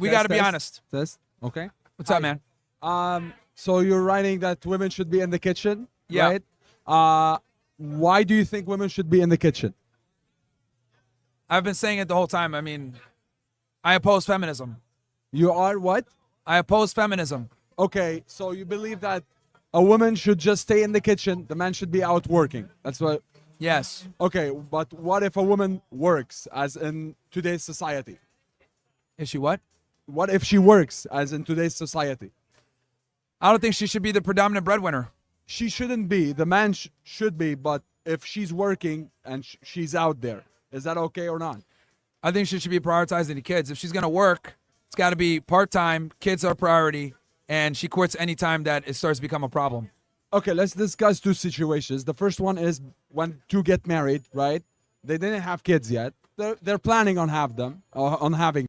We got to be honest. Test. Okay. What's up, man? So you're writing that women should be in the kitchen, Yeah. right? Why do you think women should be in the kitchen? I've been saying it the whole time. I mean, I oppose feminism. You are what? I oppose feminism. Okay, so you believe that a woman should just stay in the kitchen, the man should be out working. That's what. Yes. Okay, but what if a woman works, as in today's society? Is she what? What if she works, as in today's society? I don't think she should be the predominant breadwinner. She shouldn't be. The man should be, but if she's working and she's out there, is that okay or not? I think she should be prioritizing the kids. If she's going to work, it's got to be part-time, kids are priority, and she quits any time that it starts to become a problem. Okay, let's discuss two situations. The first one is when two get married, right? They didn't have kids yet. They're planning on having.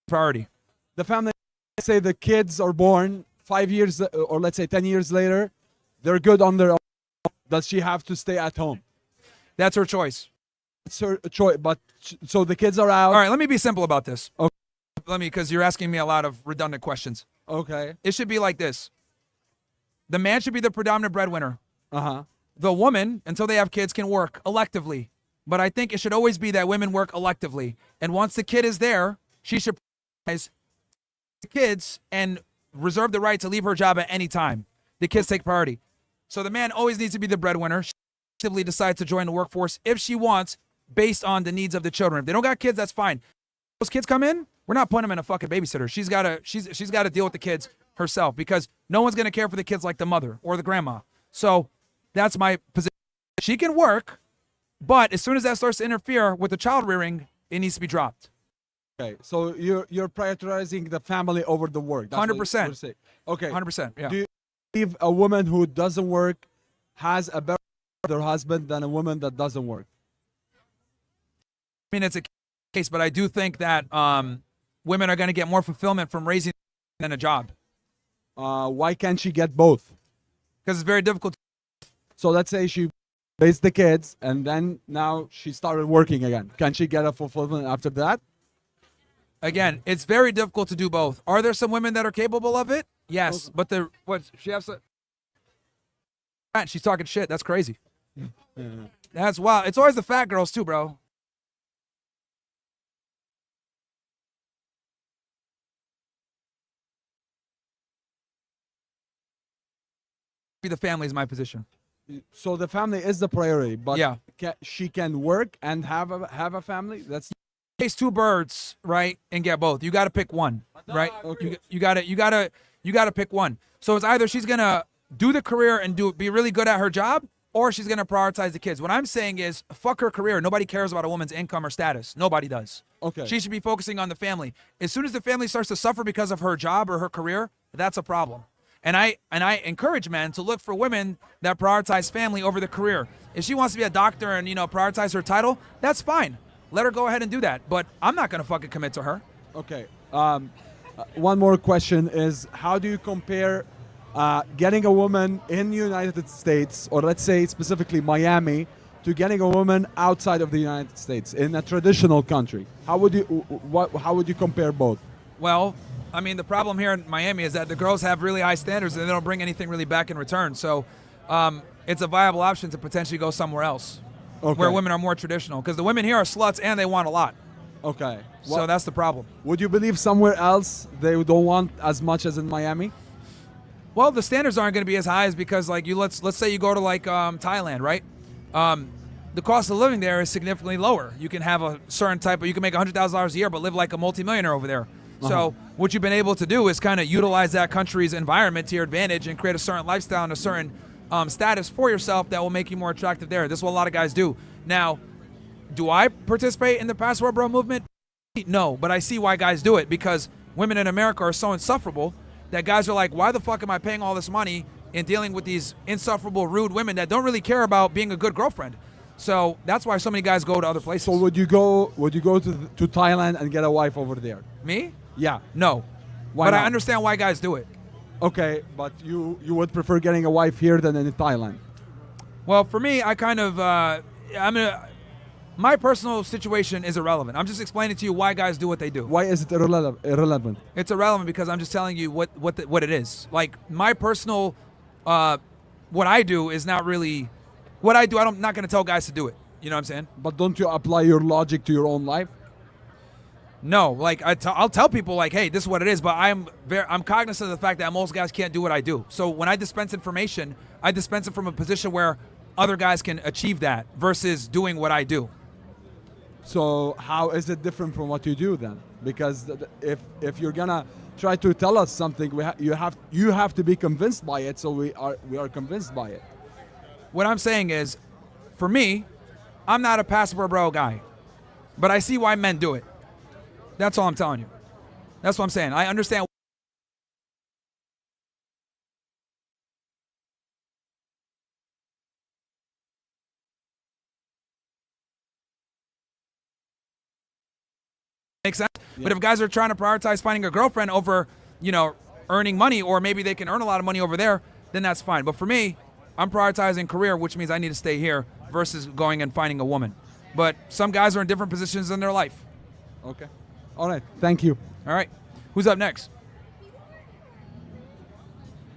Priority. The family, say the kids are born 5 years, or let's say 10 years later, they're good on their own. Does she have to stay at home? That's her choice. It's her choice, but so the kids are out. All right, let me be simple about this. Okay. Because you're asking me a lot of redundant questions. Okay. It should be like this. The man should be the predominant breadwinner. Uh-huh. The woman, until they have kids, can work electively. But I think it should always be that women work electively. And once the kid is there, she should prioritize the kids and reserve the right to leave her job at any time. The kids take priority. So the man always needs to be the breadwinner. She actively decides to join the workforce if she wants, based on the needs of the children. If they don't got kids, that's fine. Those kids come in, we're not putting them in a fucking babysitter. She's gotta deal with the kids herself, because no one's gonna care for the kids like the mother or the grandma. So that's my position. She can work, but as soon as that starts to interfere with the child rearing, it needs to be dropped. Okay, so you're prioritizing the family over the work. That's 100%. what you're okay. 100%. Yeah. Do you believe a woman who doesn't work has a better with her husband than a woman that doesn't work? I mean, it's a case, but I do think that women are going to get more fulfillment from raising than a job. Why can't she get both? Because it's very difficult. So let's say she raised the kids and then now she started working again. Can she get a fulfillment after that? Again, it's very difficult to do both. Are there some women that are capable of it? Yes, but she has to. She's talking shit. That's crazy. That's wild. It's always the fat girls too, bro. The family is my position. So the family is the priority, but yeah, she can work and have a family. That's chase two birds, right, and get both. You got to pick one, right? Okay. You got to pick one. So it's either she's gonna do the career and be really good at her job, or she's gonna prioritize the kids. What I'm saying is, fuck her career. Nobody cares about a woman's income or status. Nobody does. Okay. She should be focusing on the family. As soon as the family starts to suffer because of her job or her career, that's a problem. And I encourage men to look for women that prioritize family over the career. If she wants to be a doctor and, prioritize her title, that's fine. Let her go ahead and do that. But I'm not going to fucking commit to her. Okay. One more question is, how do you compare getting a woman in the United States, or let's say specifically Miami, to getting a woman outside of the United States in a traditional country? How would you compare both? Well, I mean, the problem here in Miami is that the girls have really high standards and they don't bring anything really back in return. So it's a viable option to potentially go somewhere else where women are more traditional, because the women here are sluts and they want a lot. Okay. So that's the problem. Would you believe somewhere else they don't want as much as in Miami? Well, the standards aren't going to be as high as, because like let's say you go to like Thailand, right? The cost of living there is significantly lower. You can have a certain you can make $100,000 a year but live like a multimillionaire over there. So what you've been able to do is kind of utilize that country's environment to your advantage and create a certain lifestyle and a certain status for yourself that will make you more attractive there. This is what a lot of guys do. Now, do I participate in the passport bro movement? No, but I see why guys do it, because women in America are so insufferable that guys are like, why the fuck am I paying all this money in dealing with these insufferable, rude women that don't really care about being a good girlfriend? So that's why so many guys go to other places. So would you go to Thailand and get a wife over there? Me? Yeah. No. Why but not? I understand why guys do it. Okay, but you would prefer getting a wife here than in Thailand? Well, for me, I kind of, my personal situation is irrelevant. I'm just explaining to you why guys do what they do. Why is it irrelevant? It's irrelevant because I'm just telling you what it is. Like my personal, what I do is not really, what I do. I'm not going to tell guys to do it. You know what I'm saying? But don't you apply your logic to your own life? No, like I'll tell people like, hey, this is what it is. But I'm cognizant of the fact that most guys can't do what I do. So when I dispense information, I dispense it from a position where other guys can achieve that versus doing what I do. So how is it different from what you do then? Because if you're gonna try to tell us something, you have to be convinced by it. So we are convinced by it. What I'm saying is, for me, I'm not a passive bro guy, but I see why men do it. That's all I'm telling you. That's what I'm saying. I understand. Makes sense. Yeah. But if guys are trying to prioritize finding a girlfriend over, earning money, or maybe they can earn a lot of money over there, then that's fine. But for me, I'm prioritizing career, which means I need to stay here versus going and finding a woman. But some guys are in different positions in their life. Okay. All right. Thank you. All right. Who's up next?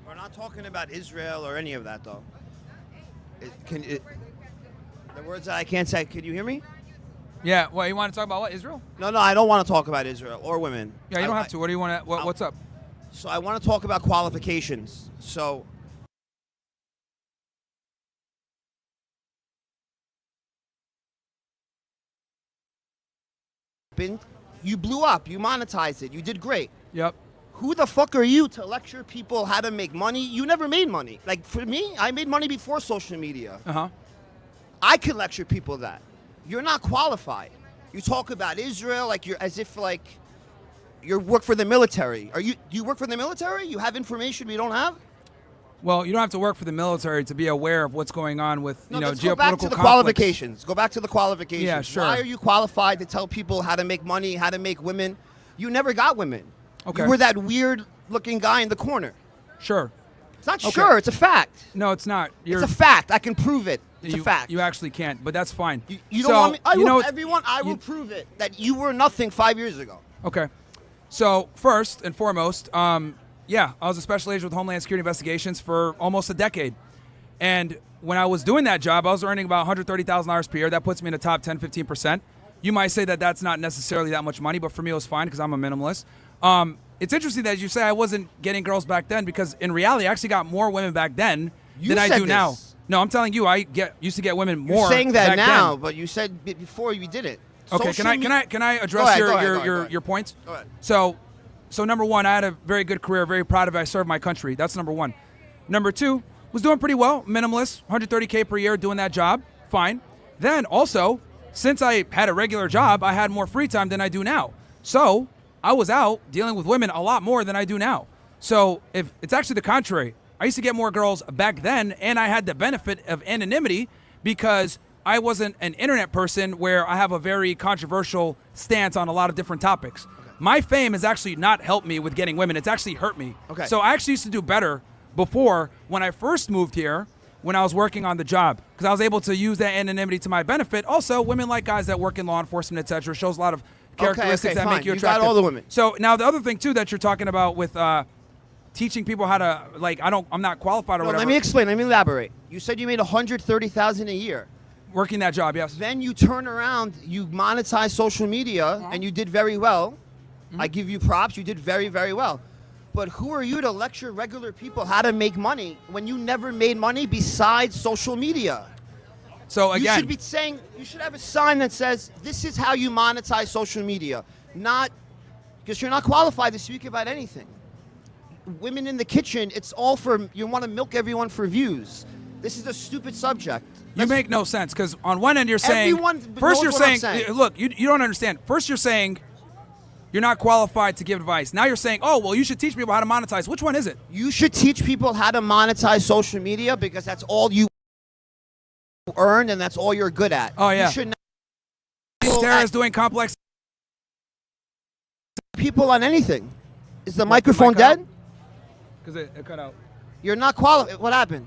We're not talking about Israel or any of that, though. The words that I can't say, can you hear me? Yeah. Well, you want to talk about what? Israel? No, I don't want to talk about Israel or women. Yeah, you don't have to. What do you want to? What's up? So I want to talk about qualifications. So you blew up, you monetized it, you did great. Yep. Who the fuck are you to lecture people how to make money? You never made money. Like for me, I made money before social media. I can lecture people that. You're not qualified. You talk about Israel like you're as if like you work for the military. Do you work for the military? You have information we don't have? Well, you don't have to work for the military to be aware of what's going on with, let's geopolitical go back to the conflicts. qualifications. Go back to the qualifications. Yeah, sure. Why are you qualified to tell people how to make money, how to make women? You never got women. Okay. You were that weird-looking guy in the corner. Sure. It's not sure. It's a fact. No, it's not. It's a fact. I can prove it. It's a fact. You actually can't, but that's fine. You don't want me? I will prove it that you were nothing 5 years ago. Okay. So first and foremost, yeah, I was a special agent with Homeland Security Investigations for almost a decade. And when I was doing that job, I was earning about $130,000 per year. That puts me in the top 10, 15%. You might say that that's not necessarily that much money, but for me it was fine because I'm a minimalist. It's interesting that you say I wasn't getting girls back then because in reality I actually got more women back then than I do now. No, I'm telling you, I used to get women more. You're saying that back now, then. but you said before you did it. Okay, can I address your points? Go ahead. So number one, I had a very good career, very proud of it. I served my country. That's number one. Number two, was doing pretty well, minimalist, $130K per year doing that job, fine. Then also, since I had a regular job, I had more free time than I do now. So I was out dealing with women a lot more than I do now. So if it's actually the contrary, I used to get more girls back then, and I had the benefit of anonymity because I wasn't an internet person where I have a very controversial stance on a lot of different topics. My fame has actually not helped me with getting women. It's actually hurt me. Okay. So I actually used to do better before when I first moved here, when I was working on the job, because I was able to use that anonymity to my benefit. Also, women like guys that work in law enforcement, etc. Shows a lot of characteristics that make you attractive. You got all the women. So now the other thing too that you're talking about with teaching people how to I'm not qualified or whatever. Let me explain. Let me elaborate. You said you made $130,000 a year. Working that job, yes. Then you turn around, you monetize social media, and you did very well. I give you props. You did very, very well. But who are you to lecture regular people how to make money when you never made money besides social media? So again, you should be saying, you should have a sign that says, this is how you monetize social media. Not, because you're not qualified to speak about anything. Women in the kitchen, it's all for, you want to milk everyone for views. This is a stupid subject. You make no sense because on one end you're saying, first you're saying, look, you don't understand. First you're saying you're not qualified to give advice. Now you're saying, oh, well, you should teach people how to monetize. Which one is it? You should teach people how to monetize social media because that's all you earn and that's all you're good at. Oh, yeah. You should not Tara is doing complex people on anything. Is the microphone dead? Because it cut out. You're not qualified. What happened?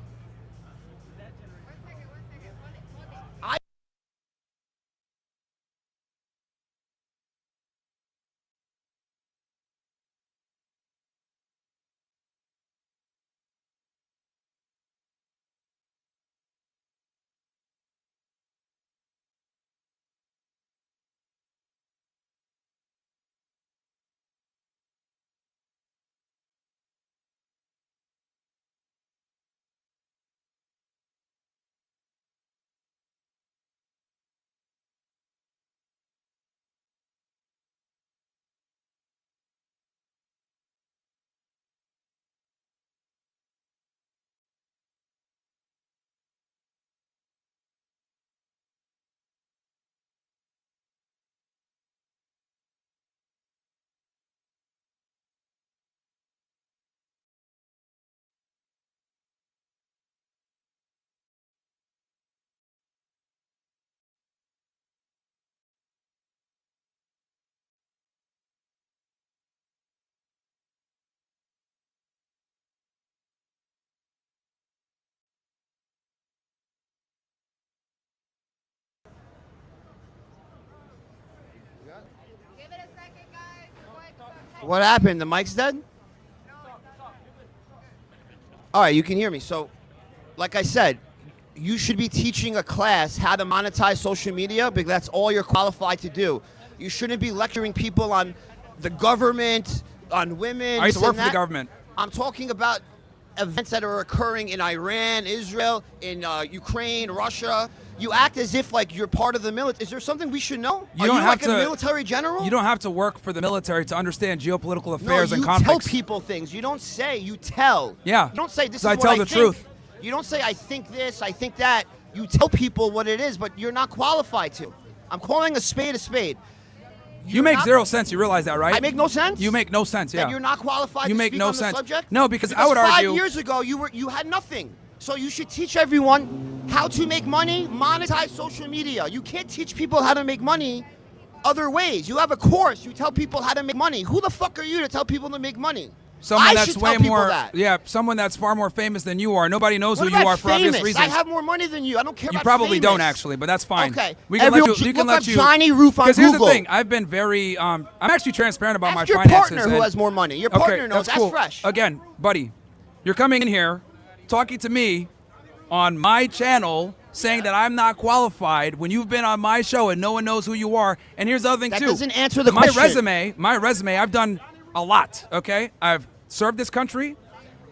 What happened? The mic's dead? All right, you can hear me. So, like I said, you should be teaching a class how to monetize social media because that's all you're qualified to do. You shouldn't be lecturing people on the government, on women. I used to work for the government. I'm talking about events that are occurring in Iran, Israel, in Ukraine, Russia. You act as if like you're part of the military. Is there something we should know? You Are don't you have like to, a military general? You don't have to work for the military to understand geopolitical No, affairs and you conflicts. tell people things. You don't say. You tell. Yeah. You don't say this is So I what tell I the think. truth. You don't say I think this, I think that. You tell people what it is, but you're not qualified to. I'm calling a spade a spade. You make zero sense. You realize that, right? I make no sense? You make no sense. Yeah. That you're not qualified You to make speak no on sense. the subject? No, because I would argue 5 years ago you had nothing. So you should teach everyone how to make money, monetize social media. You can't teach people how to make money other ways. You have a course. You tell people how to make money. Who the fuck are you to tell people to make money? someone I that's should way tell people more, that. yeah, someone that's far more famous than you are. Nobody knows What who you about are for obvious famous? reasons. I have more money than you. I don't care You about probably famous. don't actually, but that's fine. Okay. We can Everyone, let you. We can look let up you. Johnny Roof on Because here's Google. the thing. I've been very. I'm actually transparent about Ask my your finances. partner who and- has more money. Your Okay, partner knows. That's cool. fresh. Again, buddy, you're coming in here, talking to me on my channel, saying that I'm not qualified when you've been on my show and no one knows who you are. And here's the other thing That too. doesn't answer the my question. My resume, I've done a lot. Okay, I've served this country.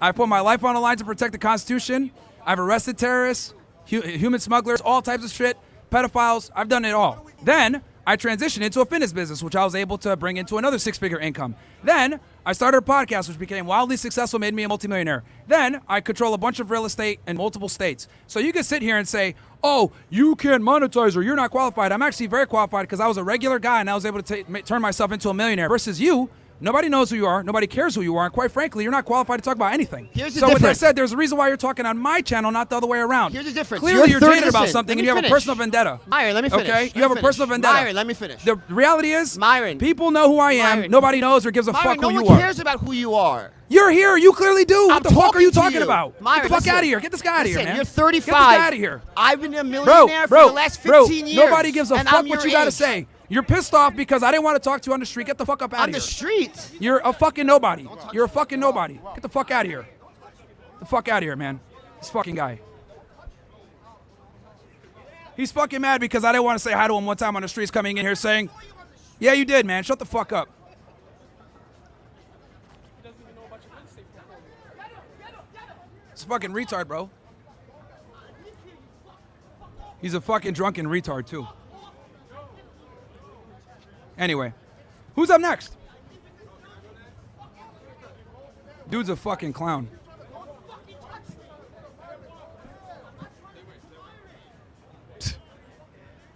I've put my life on the line to protect the Constitution. I've arrested terrorists, human smugglers, all types of shit, pedophiles. I've done it all. Then I transitioned into a fitness business, which I was able to bring into another six-figure income. Then I started a podcast, which became wildly successful, made me a multimillionaire. Then I control a bunch of real estate in multiple states. So you can sit here and say, oh, you can't monetize or you're not qualified. I'm actually very qualified because I was a regular guy and I was able to turn myself into a millionaire. Versus you, nobody knows who you are. Nobody cares who you are. And quite frankly, you're not qualified to talk about anything. Here's the so with that difference. said, there's a reason why you're talking on my channel, not the other way around. Here's the difference. Clearly, you're jaded about listen, something let and me you have a finish. personal vendetta. Myron, let me finish. Okay? Let You have me a finish. personal vendetta. Myron, let me finish. The reality is, Myron. people know who I am. Myron. Nobody knows or gives a Myron, fuck no who you one are. cares about who you are. You're here. You clearly do. What I'm the fuck are you talking to talking about? Myron, Get the fuck listen. out of here. Get this guy out of here, Listen, man. you're 35. Get this guy out of here. I've been a millionaire for the last 15 years. Nobody gives a and fuck I'm what your you got to age. say. You're pissed off because I didn't want to talk to you on the street. Get the fuck up out On of the here. street. You're a fucking nobody. You're a fucking nobody. Get the fuck out of here. Get the fuck out of here, man. This fucking guy. He's fucking mad because I didn't want to say hi to him one time on the streets coming in here saying, yeah, you did, man. Shut the fuck up. It's a fucking retard, bro. He's a fucking drunken retard, too. Anyway, who's up next? Dude's a fucking clown.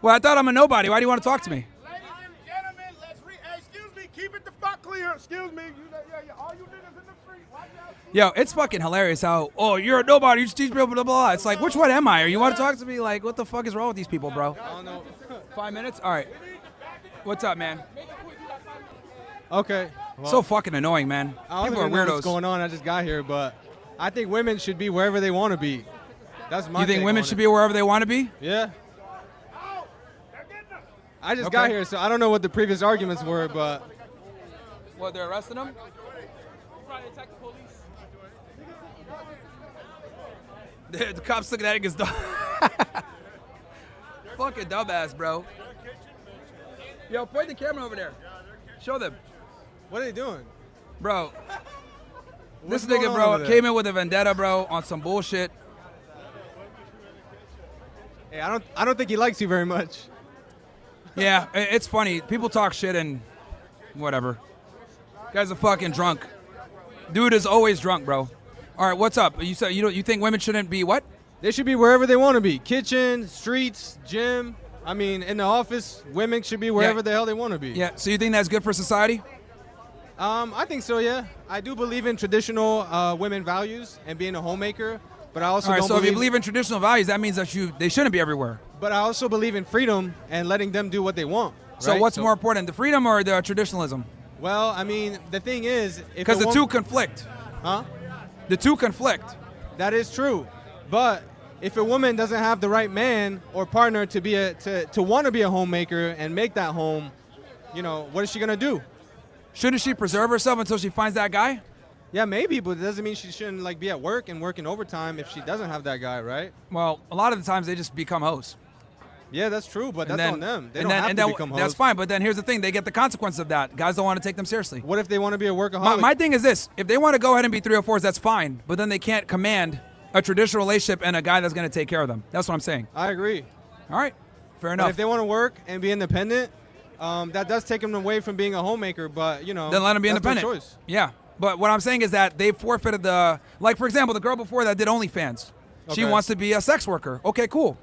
Well, I thought I'm a nobody. Why do you want to talk to me? Ladies and gentlemen, excuse me, keep it the fuck clear. Excuse me, all you niggas in the street, watch out. Yo, it's fucking hilarious how, oh, you're a nobody, you just teach people, blah, blah, blah. It's like, which one am I? Or you want to talk to me? Like, what the fuck is wrong with these people, bro? I don't know. 5 minutes? All right. What's up, man? Okay. Well, So fucking annoying, man. I don't People are even know weirdos. what's going on. I just got here, but I think women should be wherever they want to be. That's my You think take women on should it. be wherever they want to be? Yeah. I just Okay. got here, so I don't know what the previous arguments were, but What, they're arresting them? The cops looking at it against fucking dumbass, bro. Yo, point the camera over there. Show them. what are they doing? Bro, What's this going nigga, on bro, over there? came in with a vendetta, bro, on some bullshit. Hey, I don't think he likes you very much. Yeah, it's funny. People talk shit and whatever. Guy's a fucking drunk. Dude is always drunk, bro. All right, what's up? You said you think women shouldn't be what? They should be wherever they want to be. Kitchen, streets, gym. I mean, in the office, women should be wherever the hell they want to be. Yeah. So you think that's good for society? I think so, yeah. I do believe in traditional women values and being a homemaker, but I also All right. don't So if you believe in traditional values, that means that they shouldn't be everywhere. But I also believe in freedom and letting them do what they want. So right? what's more important, the freedom or the traditionalism? Well, I mean, the thing is, if Because a the two wom- conflict. huh? The two conflict. That is true. But if a woman doesn't have the right man or partner to be to want to be a homemaker and make that home, you know, what is she gonna do? Shouldn't she preserve herself until she finds that guy? Yeah, maybe, but it doesn't mean she shouldn't like be at work and working overtime if she doesn't have that guy, right? Well, a lot of the times they just become hoes. Yeah, that's true, but And that's then- on them. They and don't then- have and to then- become That's hoes. fine, but then here's the thing: they get the consequences of that. Guys don't want to take them seriously. What if they want to be a workaholic? My thing is this: if they want to go ahead and be 304s, that's fine. But then they can't command a traditional relationship and a guy that's going to take care of them. That's what I'm saying. I agree. All right, fair But enough. if they want to work and be independent, that does take them away from being a homemaker. But you know, then let them be that's their independent. choice. Yeah, but what I'm saying is that they forfeited the, like for example, the girl before that did OnlyFans. She Okay. wants to be a sex worker. Okay, cool.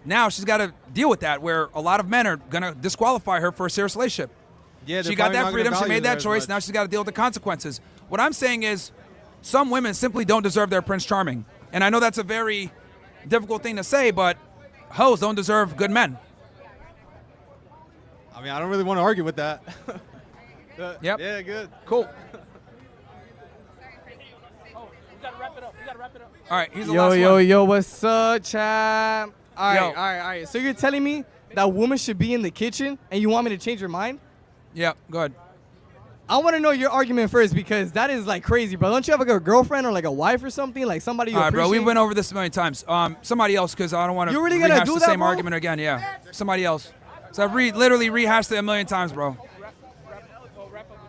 Now she's got to deal with that, where a lot of men are gonna disqualify her for a serious relationship. Yeah, they're She got probably that not gonna freedom. She value made her that as choice. much. Now she's got to deal with the consequences. What I'm saying is, some women simply don't deserve their Prince Charming, and I know that's a very difficult thing to say, but hoes don't deserve good men. I mean, I don't really want to argue with that. Yep. Yeah, good. Cool. All right, he's the last one. Yo, what's up, champ? All Yo. right, all right. So you're telling me that women should be in the kitchen, and you want me to change your mind? Yeah, go ahead. I want to know your argument first, because that is like crazy, bro. Don't you have like a girlfriend or like a wife or something, like somebody you All right, bro. appreciate? We went over this a million times. Somebody else, because I don't want to You really gonna rehash do the that, same bro? argument again. Yeah, somebody else. So I've literally rehashed it a million times, bro.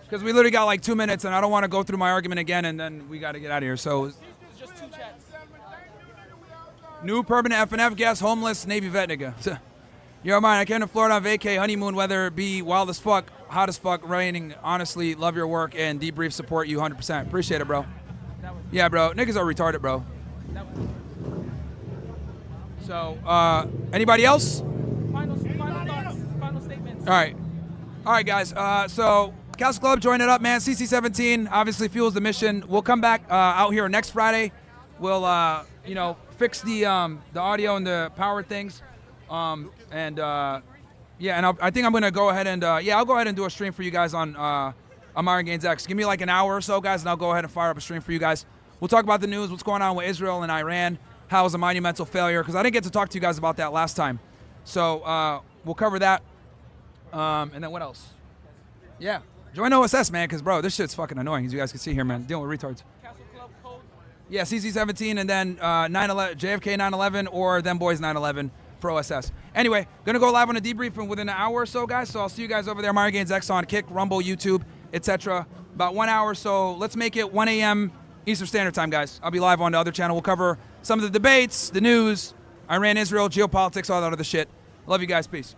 Because we literally got like 2 minutes, and I don't want to go through my argument again, and then we got to get out of here. So, new permanent FnF guest, homeless Navy vet nigga. Yo, mine. I came to Florida on vacay, honeymoon, weather be wild as fuck, hot as fuck, raining. Honestly, love your work and debrief, support you 100%. Appreciate it, bro. Yeah, bro. Niggas are retarded, bro. So, anybody else? Final thoughts, final statements. All right, guys. So Castle Club, join it up, man. CC17 obviously fuels the mission. We'll come back out here next Friday. We'll fix the audio and the power things, I think I'm gonna go ahead and I'll go ahead and do a stream for you guys on Myron Gains X. Give me like an hour or so, guys, and I'll go ahead and fire up a stream for you guys. We'll talk about the news, what's going on with Israel and Iran, how it was a monumental failure, because I didn't get to talk to you guys about that last time. So we'll cover that. And then what else? Yeah. Join OSS, man, because, bro, this shit's fucking annoying, as you guys can see here, man. Dealing with retards. Castle Club code. Yeah, CC17 and then 911, JFK 911 or Them Boys 911 for OSS. Anyway, going to go live on a debriefing within an hour or so, guys. So I'll see you guys over there. Myron Gains X on Kick, Rumble, YouTube, etc. About 1 hour. So let's make it 1 a.m. Eastern Standard Time, guys. I'll be live on the other channel. We'll cover some of the debates, the news, Iran, Israel, geopolitics, all that other shit. Love you guys. Peace.